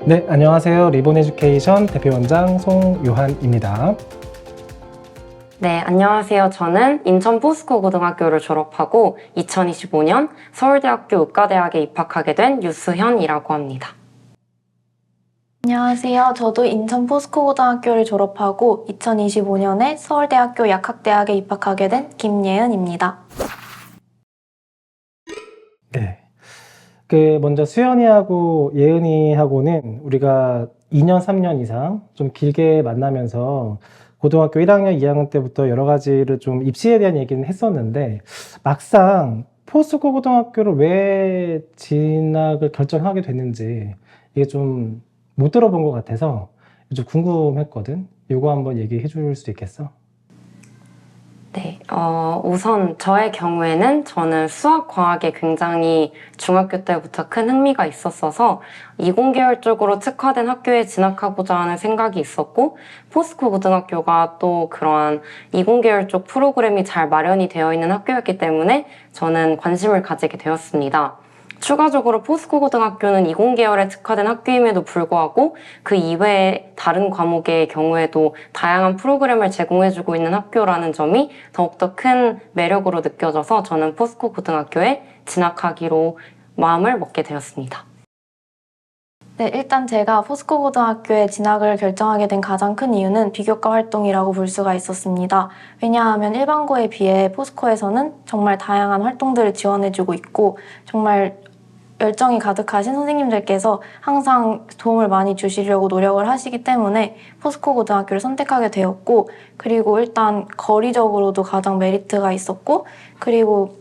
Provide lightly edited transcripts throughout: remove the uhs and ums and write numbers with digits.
네, 안녕하세요. 리본 에듀케이션 대표원장 송요한입니다. 네, 안녕하세요. 저는 인천 포스코 고등학교를 졸업하고 2025년 서울대학교 의과대학에 입학하게 된 유수현이라고 합니다. 안녕하세요. 저도 인천 포스코고등학교를 졸업하고 2025년에 서울대학교 약학대학에 입학하게 된 김예은입니다. 네. 먼저 수연이하고 예은이하고는 우리가 2년, 3년 이상 좀 길게 만나면서 고등학교 1학년, 2학년 때부터 여러 가지를 좀 입시에 대한 얘기는 했었는데 막상 포스코 고등학교를 왜 진학을 결정하게 됐는지 이게 좀 못 들어본 것 같아서 좀 궁금했거든. 이거 한번 얘기해 줄 수 있겠어? 네, 우선 저의 경우에는 저는 수학, 과학에 굉장히 중학교 때부터 큰 흥미가 있었어서 이공계열 쪽으로 특화된 학교에 진학하고자 하는 생각이 있었고 포스코 고등학교가 또 그러한 이공계열 쪽 프로그램이 잘 마련이 되어 있는 학교였기 때문에 저는 관심을 가지게 되었습니다. 추가적으로 포스코 고등학교는 이공계열에 특화된 학교임에도 불구하고 그 이외의 다른 과목의 경우에도 다양한 프로그램을 제공해주고 있는 학교라는 점이 더욱더 큰 매력으로 느껴져서 저는 포스코 고등학교에 진학하기로 마음을 먹게 되었습니다. 네, 일단 제가 포스코고등학교에 진학을 결정하게 된 가장 큰 이유는 비교과 활동이라고 볼 수가 있었습니다. 왜냐하면 일반고에 비해 포스코에서는 정말 다양한 활동들을 지원해주고 있고 정말 열정이 가득하신 선생님들께서 항상 도움을 많이 주시려고 노력을 하시기 때문에 포스코 고등학교를 선택하게 되었고, 그리고 일단 거리적으로도 가장 메리트가 있었고, 그리고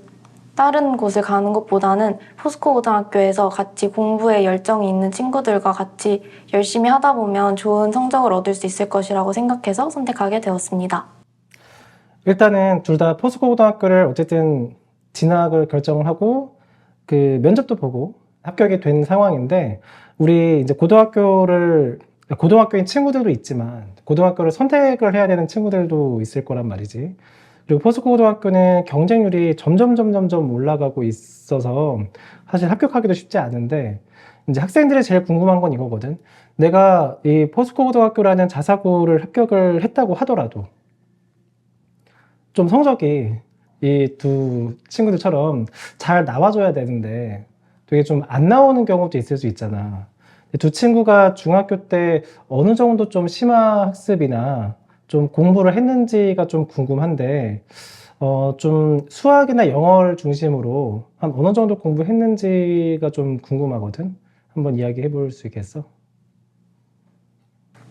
다른 곳을 가는 것보다는 포스코 고등학교에서 같이 공부에 열정이 있는 친구들과 같이 열심히 하다 보면 좋은 성적을 얻을 수 있을 것이라고 생각해서 선택하게 되었습니다. 일단은 둘 다 포스코 고등학교를 어쨌든 진학을 결정을 하고 그 면접도 보고 합격이 된 상황인데 우리 이제 고등학교인 친구들도 있지만 고등학교를 선택을 해야 되는 친구들도 있을 거란 말이지. 그리고 포스코 고등학교는 경쟁률이 점점 올라가고 있어서 사실 합격하기도 쉽지 않은데 이제 학생들이 제일 궁금한 건 이거거든. 내가 이 포스코 고등학교라는 자사고를 합격을 했다고 하더라도 좀 성적이 이 두 친구들처럼 잘 나와줘야 되는데 되게 좀 안 나오는 경우도 있을 수 있잖아. 두 친구가 중학교 때 어느 정도 좀 심화 학습이나 좀 공부를 했는지가 좀 궁금한데 좀 수학이나 영어를 중심으로 한 어느 정도 공부했는지가 좀 궁금하거든. 한번 이야기해 볼 수 있겠어?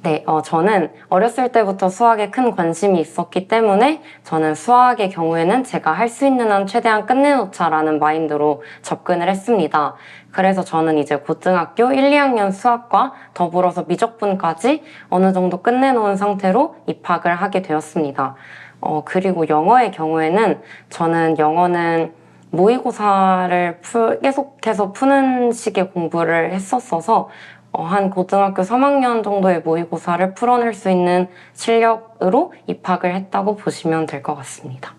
네, 저는 어렸을 때부터 수학에 큰 관심이 있었기 때문에 저는 수학의 경우에는 제가 할 수 있는 한 최대한 끝내놓자라는 마인드로 접근을 했습니다. 그래서 저는 이제 고등학교 1, 2학년 수학과 더불어서 미적분까지 어느 정도 끝내놓은 상태로 입학을 하게 되었습니다. 그리고 영어의 경우에는 저는 영어는 모의고사를 계속해서 푸는 식의 공부를 했었어서 한 고등학교 3학년 정도의 모의고사를 풀어낼 수 있는 실력으로 입학을 했다고 보시면 될 것 같습니다.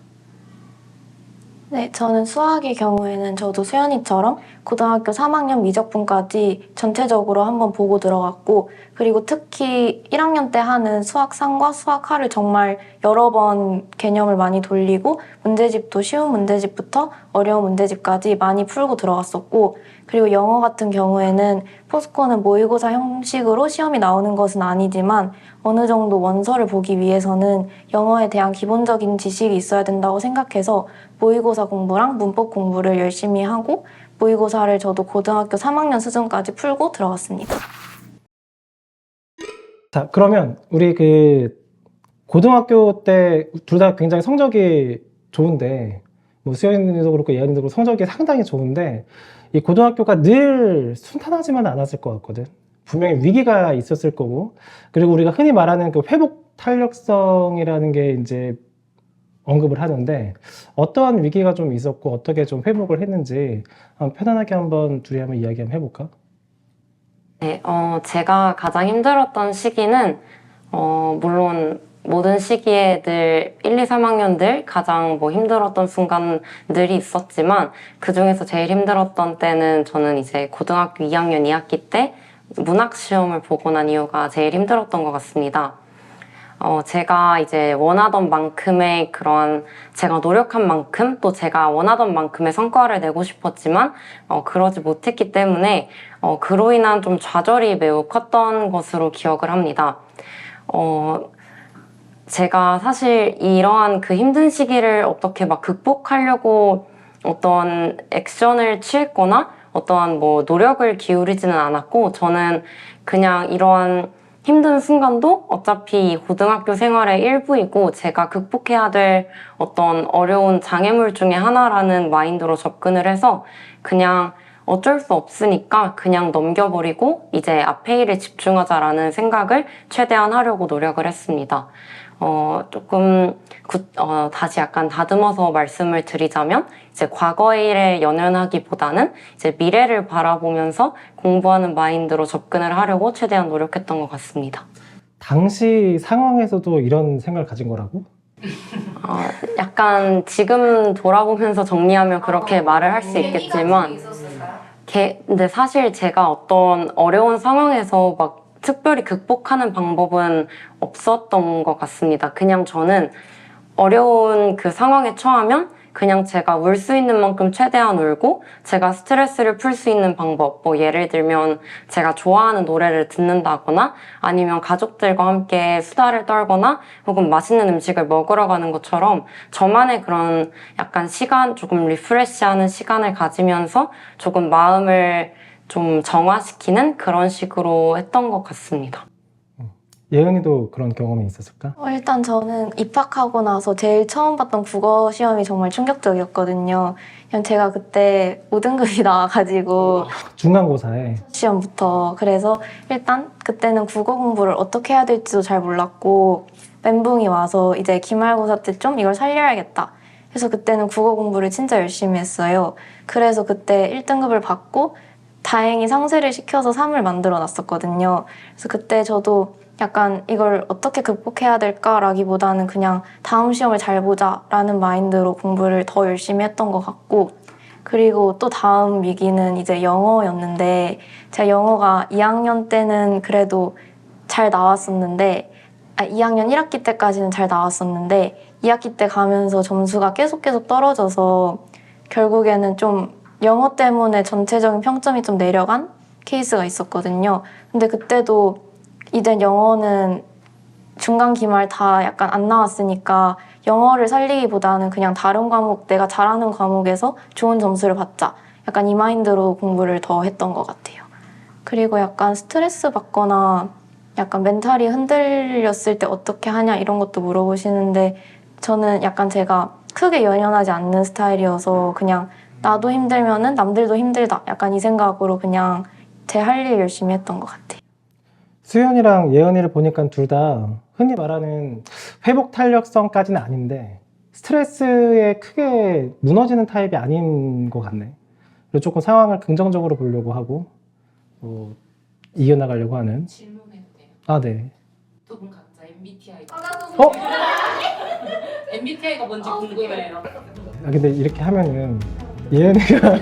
네, 저는 수학의 경우에는 저도 수연이처럼 고등학교 3학년 미적분까지 전체적으로 한번 보고 들어갔고, 그리고 특히 1학년 때 하는 수학상과 수학하를 정말 여러 번 개념을 많이 돌리고 문제집도 쉬운 문제집부터 어려운 문제집까지 많이 풀고 들어갔었고, 그리고 영어 같은 경우에는 포스코는 모의고사 형식으로 시험이 나오는 것은 아니지만 어느 정도 원서를 보기 위해서는 영어에 대한 기본적인 지식이 있어야 된다고 생각해서 모의고사 공부랑 문법 공부를 열심히 하고 모의고사를 저도 고등학교 3학년 수준까지 풀고 들어갔습니다. 자, 그러면 우리 고등학교 때 둘 다 굉장히 성적이 좋은데 뭐 수연이도 그렇고 예은이도 그렇고 성적이 상당히 좋은데 이 고등학교가 늘 순탄하지만 않았을 것 같거든. 분명히 위기가 있었을 거고, 그리고 우리가 흔히 말하는 그 회복 탄력성이라는 게 이제 언급을 하는데 어떠한 위기가 좀 있었고 어떻게 좀 회복을 했는지 편안하게 한번 둘이 한번 이야기 한번 해볼까? 네, 제가 가장 힘들었던 시기는 물론 모든 시기에 늘 1, 2, 3학년들 가장 힘들었던 순간들이 있었지만 그 중에서 제일 힘들었던 때는 저는 이제 고등학교 2학년 2학기 때 문학 시험을 보고 난 이유가 제일 힘들었던 것 같습니다. 제가 이제 원하던 만큼의 그런 제가 노력한 만큼 또 제가 원하던 만큼의 성과를 내고 싶었지만 그러지 못했기 때문에 그로 인한 좀 좌절이 매우 컸던 것으로 기억을 합니다. 제가 사실 이러한 그 힘든 시기를 어떻게 막 극복하려고 어떤 액션을 취했거나 어떠한 뭐 노력을 기울이지는 않았고 저는 그냥 이러한 힘든 순간도 어차피 고등학교 생활의 일부이고 제가 극복해야 될 어떤 어려운 장애물 중에 하나라는 마인드로 접근을 해서 그냥 어쩔 수 없으니까 그냥 넘겨버리고 이제 앞에 일에 집중하자라는 생각을 최대한 하려고 노력을 했습니다. 다시 약간 다듬어서 말씀을 드리자면 이제 과거의 일에 연연하기보다는 이제 미래를 바라보면서 공부하는 마인드로 접근을 하려고 최대한 노력했던 것 같습니다. 당시 상황에서도 이런 생각을 가진 거라고? 약간 지금 돌아보면서 정리하면 그렇게 말을 할 수 있겠지만 근데 사실 제가 어떤 어려운 상황에서 막 특별히 극복하는 방법은 없었던 것 같습니다. 그냥 저는 어려운 그 상황에 처하면 그냥 제가 울 수 있는 만큼 최대한 울고 제가 스트레스를 풀 수 있는 방법, 뭐 예를 들면 제가 좋아하는 노래를 듣는다거나 아니면 가족들과 함께 수다를 떨거나 혹은 맛있는 음식을 먹으러 가는 것처럼 저만의 그런 약간 시간, 조금 리프레시하는 시간을 가지면서 조금 마음을 좀 정화시키는 그런 식으로 했던 것 같습니다. 예은이도 그런 경험이 있었을까? 일단 저는 입학하고 나서 제일 처음 봤던 국어 시험이 정말 충격적이었거든요. 그냥 제가 그때 5등급이 나와가지고 중간고사에 시험부터 그래서 일단 그때는 국어 공부를 어떻게 해야 될지도 잘 몰랐고 멘붕이 와서 이제 기말고사 때 좀 이걸 살려야겠다. 그래서 그때는 국어 공부를 진짜 열심히 했어요. 그래서 그때 1등급을 받고 다행히 상쇄를 시켜서 3을 만들어 놨었거든요. 그래서 그때 저도 약간 이걸 어떻게 극복해야 될까라기보다는 그냥 다음 시험을 잘 보자라는 마인드로 공부를 더 열심히 했던 것 같고 그리고 또 다음 위기는 이제 영어였는데 제가 영어가 2학년 때는 그래도 잘 나왔었는데 2학년 1학기 때까지는 잘 나왔었는데 2학기 때 가면서 점수가 계속 떨어져서 결국에는 좀 영어 때문에 전체적인 평점이 좀 내려간 케이스가 있었거든요. 근데 그때도 이제 영어는 중간 기말 다 약간 안 나왔으니까 영어를 살리기보다는 그냥 다른 과목, 내가 잘하는 과목에서 좋은 점수를 받자. 약간 이 마인드로 공부를 더 했던 것 같아요. 그리고 약간 스트레스 받거나 약간 멘탈이 흔들렸을 때 어떻게 하냐 이런 것도 물어보시는데 저는 약간 제가 크게 연연하지 않는 스타일이어서 그냥 나도 힘들면은 남들도 힘들다. 약간 이 생각으로 그냥 제 할 일 열심히 했던 것 같아요. 수연이랑 예은이를 보니까 둘 다 흔히 말하는 회복 탄력성까지는 아닌데 스트레스에 크게 무너지는 타입이 아닌 것 같네. 그리고 조금 상황을 긍정적으로 보려고 하고 이겨나가려고 하는. 질문해도 돼요? 아, 네. 두 분 각자 MBTI가 어? MBTI가 뭔지 궁금해요. 아, 근데 이렇게 하면은 예은이가